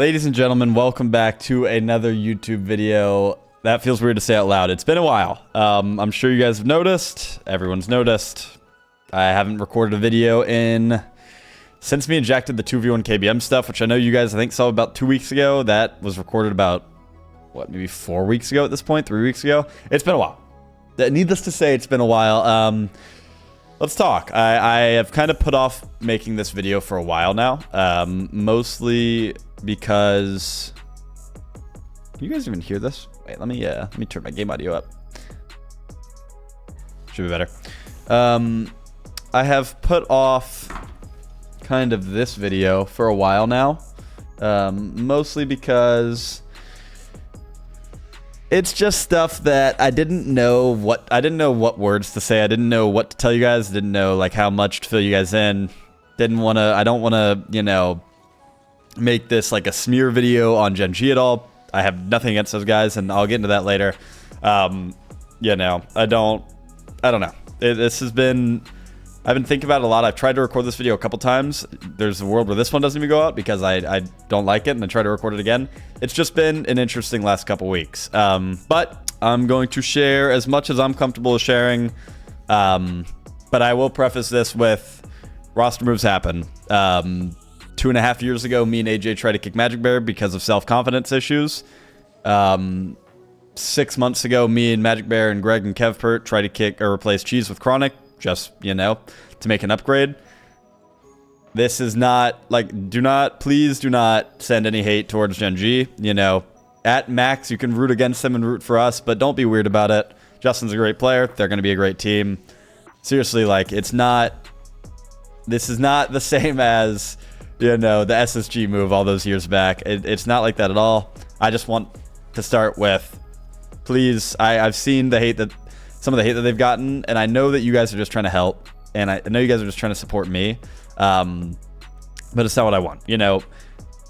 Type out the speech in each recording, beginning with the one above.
Ladies and gentlemen, welcome back to another YouTube video. That feels weird to say out loud. It's been a while. I'm sure you guys have noticed. Everyone's noticed. I haven't recorded a video since me and Jack did the 2v1 KBM stuff, which I know you guys, I think, saw about 2 weeks ago. That was recorded about, what, maybe 4 weeks ago at this point? 3 weeks ago? It's been a while. Needless to say, it's been a while. Let's talk. I have kind of put off making this video for a while now, mostly because... Can you guys even hear this? Wait, let me turn my game audio up. Should be better. I have put off kind of this video for a while now, mostly because it's just stuff that I didn't know what words to say. I didn't know what to tell you guys. Didn't know like how much to fill you guys in. I don't want to, you know, make this like a smear video on Geng at all. I have nothing against those guys, and I'll get into that later. You know, I don't know. I've been thinking about it a lot. I've tried to record this video a couple times. There's a world where this one doesn't even go out because I don't like it, and I try to record it again. It's just been an interesting last couple weeks. But I'm going to share as much as I'm comfortable with sharing. But I will preface this with roster moves happen. 2.5 years ago, me and AJ tried to kick Magic Bear because of self-confidence issues. 6 months ago, me and Magic Bear and Greg and Kevpert tried to kick or replace Cheese with Chronic, just, you know, to make an upgrade. This is not, like, please do not send any hate towards Geng. You know, at max, you can root against them and root for us, but don't be weird about it. Justin's a great player. They're going to be a great team. Seriously, like, this is not the same as, you know, the SSG move all those years back. It's not like that at all. I just want to start with, please, I've seen some of the hate that they've gotten, and I know that you guys are just trying to help, and I know you guys are just trying to support me, but it's not what I want. You know,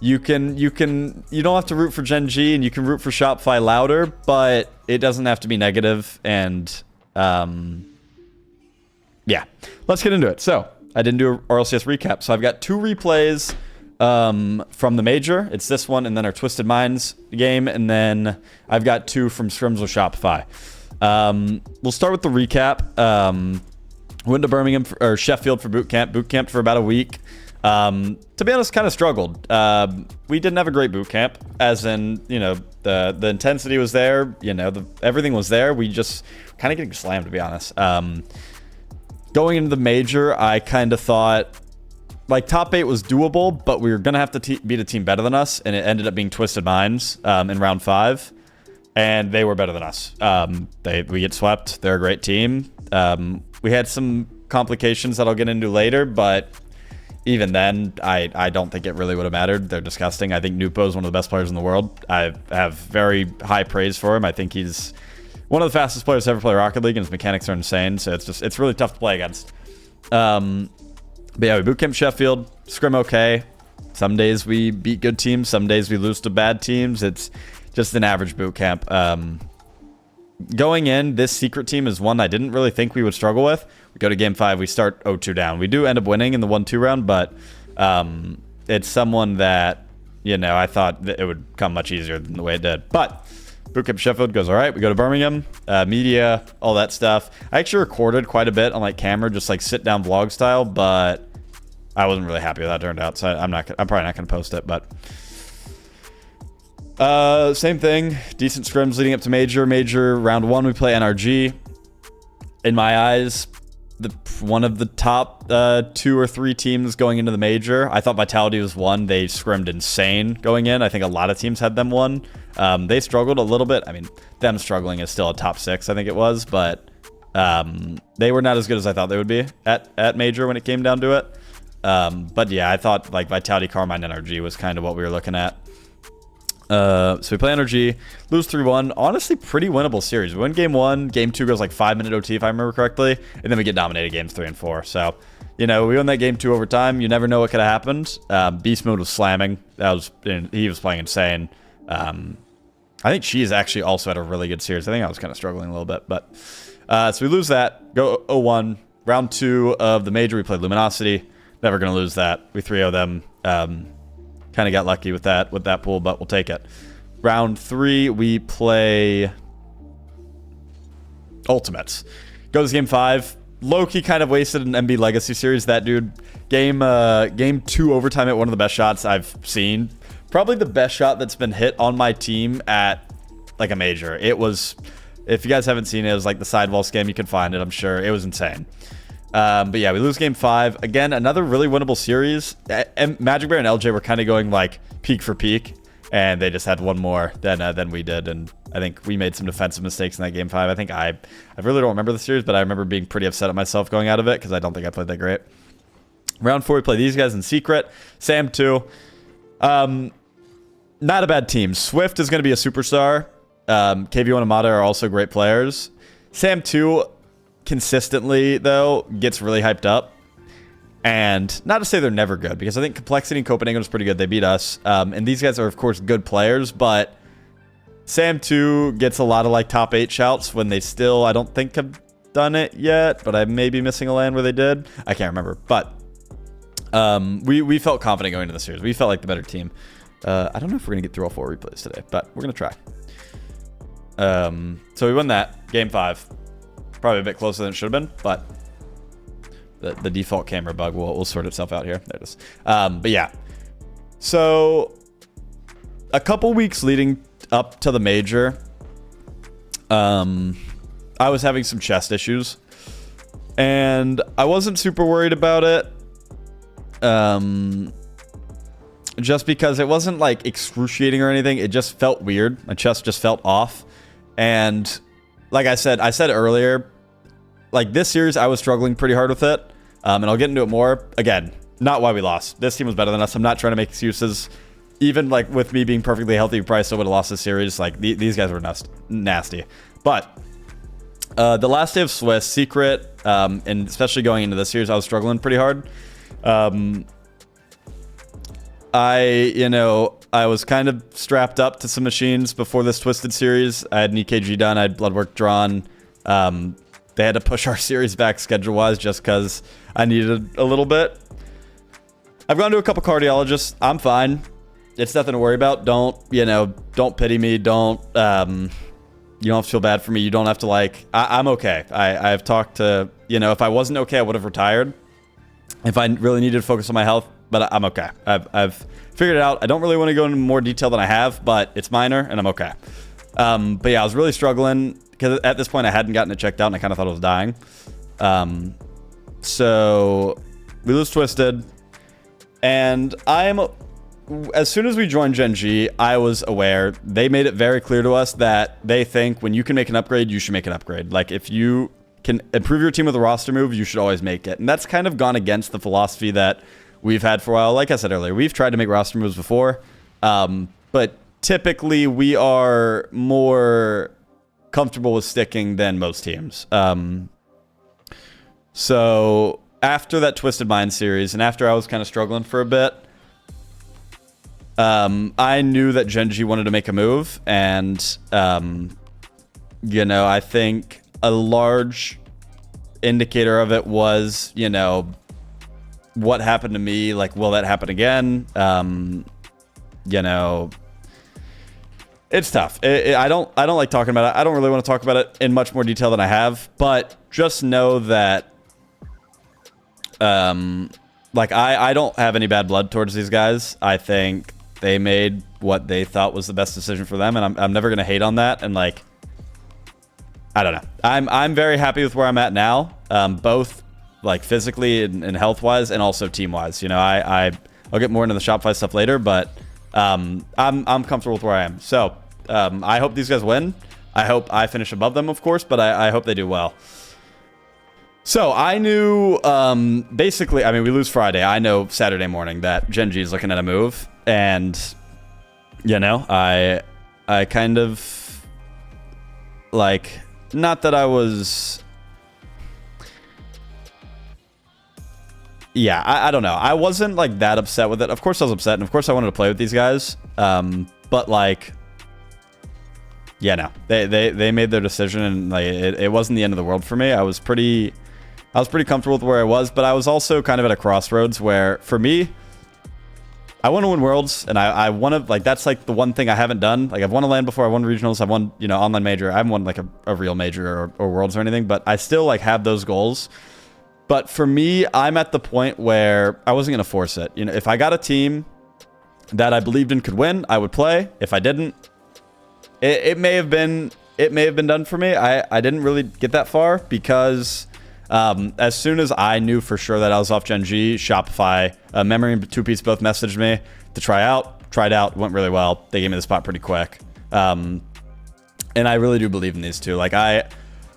you don't have to root for Geng, and you can root for Shopify louder, but it doesn't have to be negative. And yeah, let's get into it. So I didn't do a RLCS recap, so I've got 2 replays from the Major. It's this one, and then our Twisted Minds game, and then I've got 2 from Scrims with Shopify. We'll start with the recap. Went to Birmingham or Sheffield for Bootcamp. Bootcamped for about a week. To be honest, kind of struggled. We didn't have a great bootcamp, as in, you know, the intensity was there. You know, everything was there. We just kind of getting slammed, to be honest. Going into the Major, I kind of thought, like, top 8 was doable, but we were going to have to beat a team better than us, and it ended up being Twisted Minds in round 5, and they were better than us. We get swept. They're a great team. We had some complications that I'll get into later, but even then, I don't think it really would have mattered. They're disgusting. I think Nupo is one of the best players in the world. I have very high praise for him. I think he's one of the fastest players to ever play Rocket League, and his mechanics are insane, so it's really tough to play against. But yeah, we bootcamp Sheffield, scrim okay. Some days we beat good teams, some days we lose to bad teams. It's just an average bootcamp. Going in, this secret team is one I didn't really think we would struggle with. We go to game 5, we start 0-2 down. We do end up winning in the 1-2 round, but it's someone that, you know, I thought that it would come much easier than the way it did. But Bootcamp Sheffield goes all right. We go to Birmingham, media, all that stuff. I actually recorded quite a bit on like camera, just like sit down vlog style, but I wasn't really happy with how it turned out. So I'm probably not going to post it, but same thing. Decent scrims leading up to Major round 1. We play NRG. In my eyes, one of the top 2 or 3 teams going into the Major. I thought Vitality was one. They scrimmed insane going in. I think a lot of teams had them one. They struggled a little bit. I mean, them struggling is still a top 6, I think it was, but they were not as good as I thought they would be at Major when it came down to it. But yeah, I thought like Vitality, Carmine, NRG was kind of what we were looking at. So we play NRG, lose 3-1. Honestly, pretty winnable series. We win game 1, game 2 goes like 5-minute OT if I remember correctly, and then we get dominated games 3 and 4. So, you know, we won that game 2 overtime. You never know what could have happened. Beast Mode was slamming. He was playing insane. I think she's actually also had a really good series. I think I was kind of struggling a little bit, but so we lose that. Go 0-1. Round 2 of the Major, we played Luminosity. Never going to lose that. We 3-0 them. kind of got lucky with that pool, but we'll take it. Round 3, we play Ultimates. Goes game 5. Low-key kind of wasted an MB Legacy series. That dude, game 2 overtime at one of the best shots I've seen. Probably the best shot that's been hit on my team at like a major. It was, if you guys haven't seen it, it was like the sidewall scam. You can find it, I'm sure. It was insane. But yeah, we lose game 5. Again, another really winnable series. Magic Bear and LJ were kind of going like peak for peak, and they just had one more than we did. And I think we made some defensive mistakes in that game 5. I think I really don't remember the series, but I remember being pretty upset at myself going out of it because I don't think I played that great. Round 4, we play these guys in secret. Sam 2. Not a bad team. Swift is going to be a superstar. KV1 and Amada are also great players. Sam 2 consistently, though, gets really hyped up. And not to say they're never good, because I think Complexity and Copenhagen was pretty good. They beat us. And these guys are, of course, good players, but Sam 2 gets a lot of like top 8 shouts when they still, I don't think, have done it yet, but I may be missing a land where they did. I can't remember. But we felt confident going into the series. We felt like the better team. I don't know if we're going to get through all 4 replays today, but we're going to try. So we won that. Game 5. Probably a bit closer than it should have been, but the default camera bug will sort itself out here. There it is. But yeah. So a couple weeks leading up to the major, I was having some chest issues, and I wasn't super worried about it. Just because it wasn't like excruciating or anything. It just felt weird. My chest just felt off. And like I said earlier, like this series, I was struggling pretty hard with it. And I'll get into it more. Again, not why we lost. This team was better than us. I'm not trying to make excuses. Even like with me being perfectly healthy, we probably still would have lost this series. Like these guys were nasty. But the last day of Swiss, secret, and especially going into this series, I was struggling pretty hard. I was kind of strapped up to some machines before this Twisted series. I had an EKG done. I had blood work drawn. They had to push our series back schedule-wise just because I needed a little bit. I've gone to a couple cardiologists. I'm fine. It's nothing to worry about. Don't pity me. You don't have to feel bad for me. You don't have to I'm okay. I've talked to, if I wasn't okay, I would have retired. If I really needed to focus on my health, but I'm okay. I've figured it out. I don't really want to go into more detail than I have, but it's minor and I'm okay. But yeah, I was really struggling because at this point I hadn't gotten it checked out and I kind of thought I was dying. So we lose Twisted, and as soon as we joined Gen G, I was aware. They made it very clear to us that they think when you can make an upgrade, you should make an upgrade. Like if you can improve your team with a roster move, you should always make it. And that's kind of gone against the philosophy that we've had for a while. Like I said earlier, we've tried to make roster moves before, but typically we are more comfortable with sticking than most teams. So after that Twisted Mind series, and after I was kind of struggling for a bit, I knew that Gen G wanted to make a move, and I think a large indicator of it was, what happened to me. Like, will that happen again? It's tough. I don't like talking about it. I don't really want to talk about it in much more detail than I have, but just know that I don't have any bad blood towards these guys. I think they made what they thought was the best decision for them, and I'm never going to hate on that. And I don't know. I'm very happy with where I'm at now, both physically and health wise, and also team wise. I'll get more into the Shopify stuff later, but I'm comfortable with where I am. So I hope these guys win. I hope I finish above them, of course, but I hope they do well. So I knew, basically, we lose Friday. I know Saturday morning that Gen G is looking at a move, and I kind of not that I was. Yeah, I don't know. I wasn't that upset with it. Of course I was upset, and of course I wanted to play with these guys. But they made their decision, and it wasn't the end of the world for me. I was pretty comfortable with where I was, but I was also kind of at a crossroads where, for me, I want to win Worlds, and I want to, like, that's, like, the one thing I haven't done. Like, I've won a LAN before, I've won Regionals, I've won, you know, online Major. I haven't won, like, a real Major or Worlds or anything, but I still, like, have those goals. But for me, I'm at the point where I wasn't going to force it. You know, if I got a team that I believed in could win, I would play. If I didn't, it may have been done for me. I didn't really get that far because as soon as I knew for sure that I was off Gen G, Shopify, Memory and 2Piece both messaged me to try out. Tried out, went really well. They gave me the spot pretty quick. And I really do believe in these two. Like, I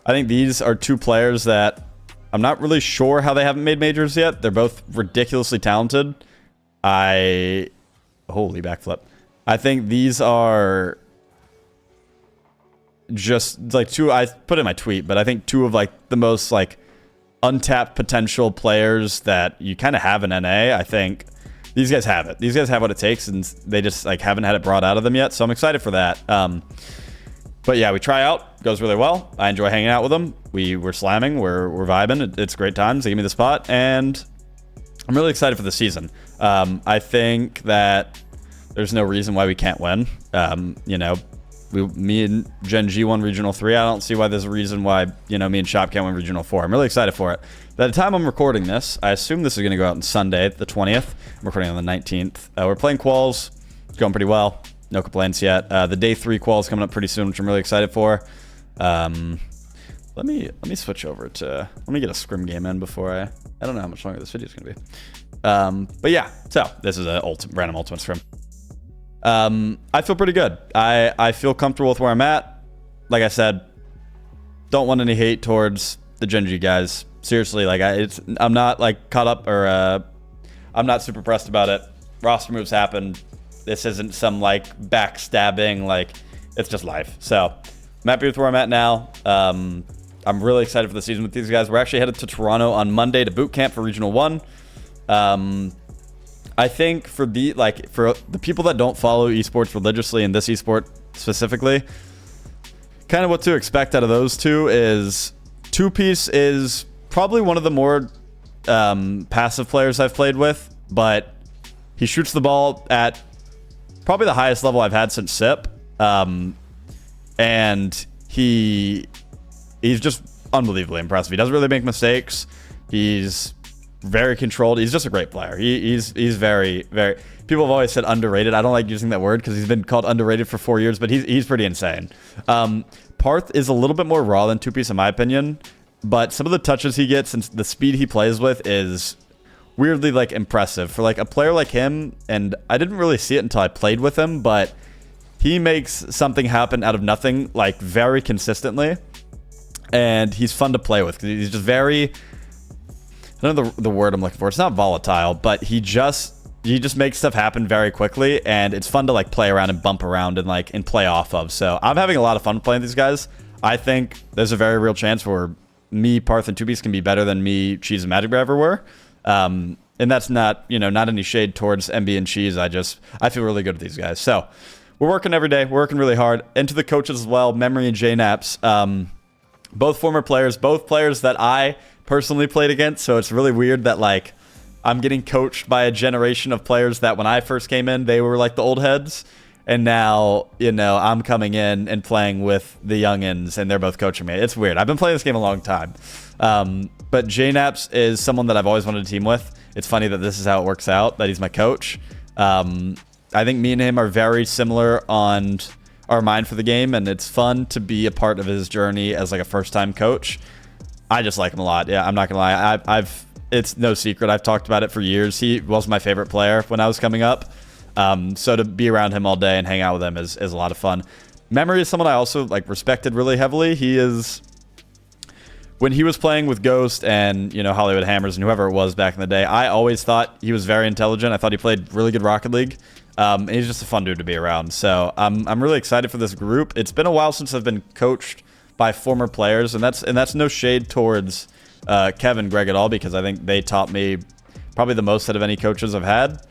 think these are two players that I'm not really sure how they haven't made majors yet. They're both ridiculously talented. Holy backflip. I think these are just like two, I put in my tweet, but I think two of like the most like untapped potential players that you kind of have in NA. I think these guys have it. These guys have what it takes, and they just like haven't had it brought out of them yet. So I'm excited for that. But yeah, we try out, goes really well. I enjoy hanging out with them. We're slamming, we're vibing. It's great times. They give me the spot, and I'm really excited for the season. I think that there's no reason why we can't win. You know, me and Gen G won Regional 3. I don't see why there's a reason why, you know, me and Shop can't win Regional 4. I'm really excited for it. By the time I'm recording this, I assume this is going to go out on Sunday, the 20th. I'm recording on the 19th. We're playing quals. It's going pretty well. No complaints yet. The day 3 quals coming up pretty soon, which I'm really excited for. Let me switch over to, let me get a scrim game in before I don't know how much longer this video is going to be. But yeah, so this is a random ultimate scrim. I feel pretty good. I feel comfortable with where I'm at. Like I said, don't want any hate towards the Gen G guys. Seriously, like I'm not like caught up, or I'm not super pressed about it. Roster moves happen. This isn't some like backstabbing, like it's just life. So I'm happy with where I'm at now. I'm really excited for the season with these guys. We're actually headed to Toronto on Monday to Bootcamp for Regional 1. I think for the people that don't follow esports religiously, and this esport specifically, kind of what to expect out of those two is 2Piece is probably one of the more passive players I've played with, but he shoots the ball at probably the highest level I've had since SIP. And he's just unbelievably impressive. He doesn't really make mistakes. He's very controlled. He's just a great player. He's very, very... People have always said underrated. I don't like using that word because he's been called underrated for 4 years, but he's pretty insane. Parth is a little bit more raw than 2Piece in my opinion, but some of the touches he gets and the speed he plays with is weirdly like impressive for like a player like him. And I didn't really see it until I played with him, but he makes something happen out of nothing like very consistently, and he's fun to play with because he's just very... I don't know the word I'm looking for. It's not volatile, but he just makes stuff happen very quickly, and it's fun to like play around and bump around and play off of. So I'm having a lot of fun playing these guys. I think there's a very real chance where me, Parth, and 2Piece can be better than me, Cheese, and Magic Bear ever were. And that's not, you know, not any shade towards MB and Cheese. I feel really good with these guys. So we're working every day. We're working really hard. And to the coaches as well, Memory and JNaps, both former players, both players that I personally played against. So it's really weird that like I'm getting coached by a generation of players that when I first came in, they were like the old heads. And now, you know, I'm coming in and playing with the youngins, and they're both coaching me. It's weird. I've been playing this game a long time. But JNaps is someone that I've always wanted to team with. It's funny that this is how it works out, that he's my coach. I think me and him are very similar on our mind for the game, and it's fun to be a part of his journey as like a first-time coach. I just like him a lot. Yeah, I'm not gonna lie. It's no secret. I've talked about it for years. He was my favorite player when I was coming up. So to be around him all day and hang out with him is a lot of fun. Memory is someone I also like respected really heavily. When he was playing with Ghost and, you know, Hollywood Hammers and whoever it was back in the day, I always thought he was very intelligent. I thought he played really good Rocket League. And he's just a fun dude to be around. So I'm really excited for this group. It's been a while since I've been coached by former players, and that's no shade towards Kevin, Greg at all, because I think they taught me probably the most out of any coaches I've had.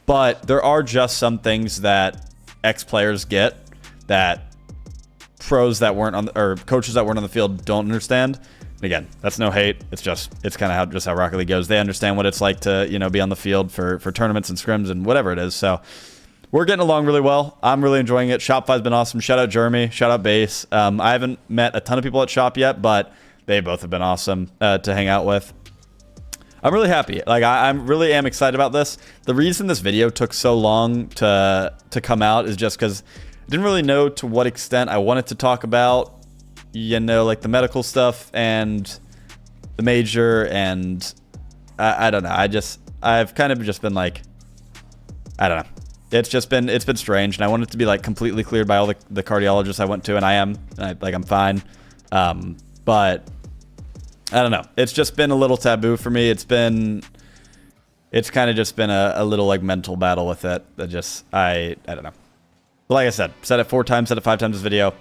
But there are just some things that ex-players get that pros that weren't on or coaches that weren't on the field don't understand. And again, that's no hate. It's kind of how Rocket League goes. They understand what it's like to, you know, be on the field for tournaments and scrims and whatever it is. So we're getting along really well. I'm really enjoying it. Shopify's been awesome. Shout out Jeremy. Shout out Base. I haven't met a ton of people at Shop yet, but they both have been awesome to hang out with. I'm really happy. Like I really am excited about this. The reason this video took so long to come out is just because I didn't really know to what extent I wanted to talk about, you know, like the medical stuff and the major, and I don't know. I've kind of just been like, I don't know. It's been strange, and I want it to be like completely cleared by all the cardiologists I went to, and I am, I'm fine. But I don't know. It's just been a little taboo for me. It's kind of just been a little like mental battle with it. I don't know. But like I said it 4 times, said it 5 times this video.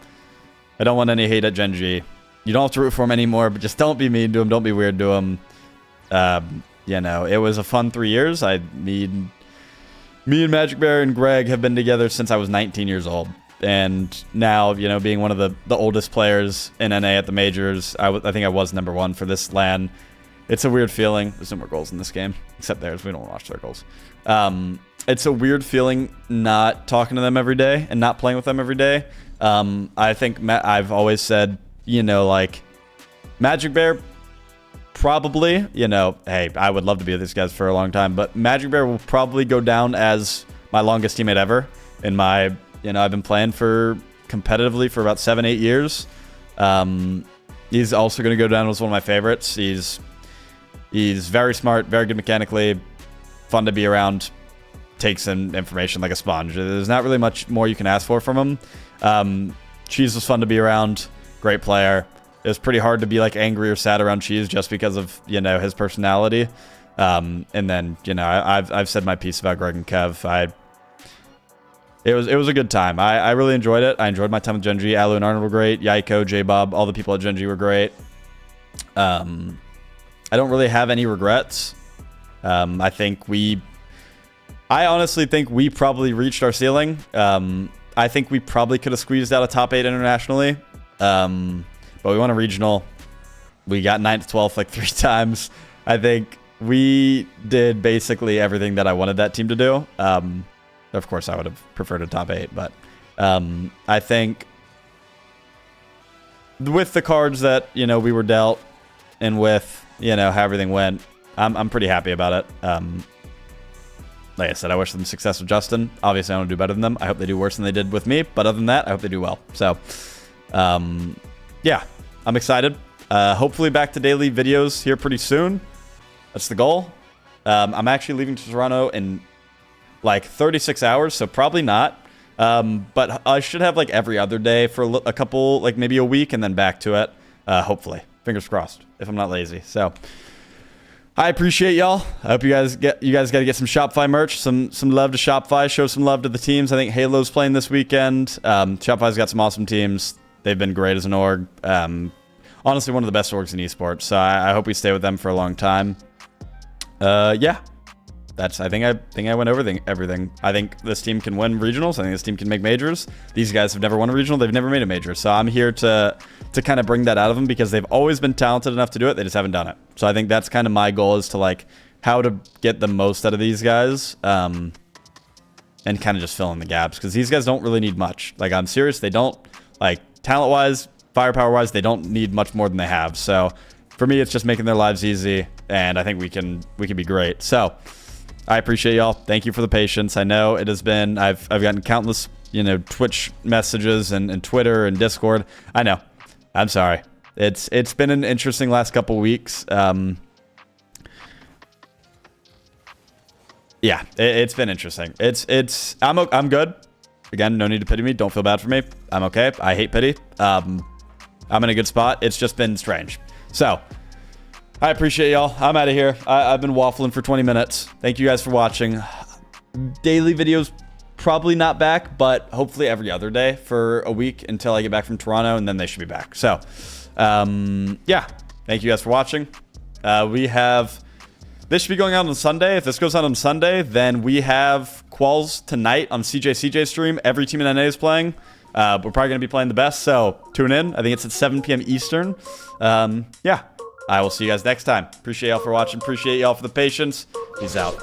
I don't want any hate at Gen G. You don't have to root for him anymore, but just don't be mean to him. Don't be weird to him. You know, it was a fun 3 years. Me and Magic Bear and Greg have been together since I was 19 years old. And now, you know, being one of the oldest players in NA at the majors, I think I was #1 for this LAN. It's a weird feeling. There's no more goals in this game, except theirs. We don't watch their goals. It's a weird feeling not talking to them every day and not playing with them every day. I think I've always said, you know, like, Magic Bear, probably, you know, hey, I would love to be with these guys for a long time, but Magic Bear will probably go down as my longest teammate ever. In my, you know, I've been playing competitively for about 7-8 years. He's also going to go down as one of my favorites. He's very smart, very good mechanically, fun to be around, takes in information like a sponge. There's not really much more you can ask for from him. Cheese was fun to be around, great player. It was pretty hard to be like angry or sad around Cheese just because of, you know, his personality. And then, you know, I've said my piece about Greg and Kev. It was a good time. I really enjoyed it. I enjoyed my time with Gen G. Alu and Arnold were great. Yaiko, J-Bob, all the people at Gen G were great. I don't really have any regrets. I honestly think we probably reached our ceiling. I think we probably could have squeezed out a top 8 internationally. But we won a regional. We got 9th to 12th like 3 times. I think we did basically everything that I wanted that team to do. Of course, I would have preferred a top 8, but I think with the cards that, you know, we were dealt and with, you know, how everything went, I'm pretty happy about it. Like I said, I wish them success with Justin. Obviously, I want to do better than them. I hope they do worse than they did with me, but other than that, I hope they do well. So, yeah, I'm excited. Hopefully back to daily videos here pretty soon. That's the goal. I'm actually leaving to Toronto in like 36 hours, so probably not. But I should have like every other day for a couple, like maybe a week, and then back to it. Hopefully, fingers crossed, if I'm not lazy. So I appreciate y'all. I hope you guys got to get some Shopify merch, some love to Shopify, show some love to the teams. I think Halo's playing this weekend. Shopify's got some awesome teams. They've been great as an org. Honestly, one of the best orgs in esports. So I hope we stay with them for a long time. Yeah. I think I went over everything. I think this team can win regionals. I think this team can make majors. These guys have never won a regional. They've never made a major. So I'm here to kind of bring that out of them because they've always been talented enough to do it. They just haven't done it. So I think that's kind of my goal, is to like how to get the most out of these guys, and kind of just fill in the gaps, because these guys don't really need much. Like, I'm serious. They don't, like, talent-wise, firepower-wise, they don't need much more than they have. So for me, it's just making their lives easy, and I think we can be great. So I appreciate y'all. Thank you for the patience. I know it has been, I've gotten countless, you know, Twitch messages and Twitter and Discord. I know. I'm sorry. It's been an interesting last couple weeks. Yeah, it's been interesting. I'm good. Again, no need to pity me. Don't feel bad for me. I'm okay. I hate pity. I'm in a good spot. It's just been strange. So I appreciate y'all. I'm out of here. I've been waffling for 20 minutes. Thank you guys for watching. Daily videos probably not back, but hopefully every other day for a week until I get back from Toronto, and then they should be back. So, yeah. Thank you guys for watching. This should be going out on Sunday. If this goes out on Sunday, then we have quals tonight on CJ's stream. Every team in NA is playing. We're probably going to be playing the best, so tune in. I think it's at 7 p.m. Eastern. Yeah, I will see you guys next time. Appreciate y'all for watching. Appreciate y'all for the patience. Peace out.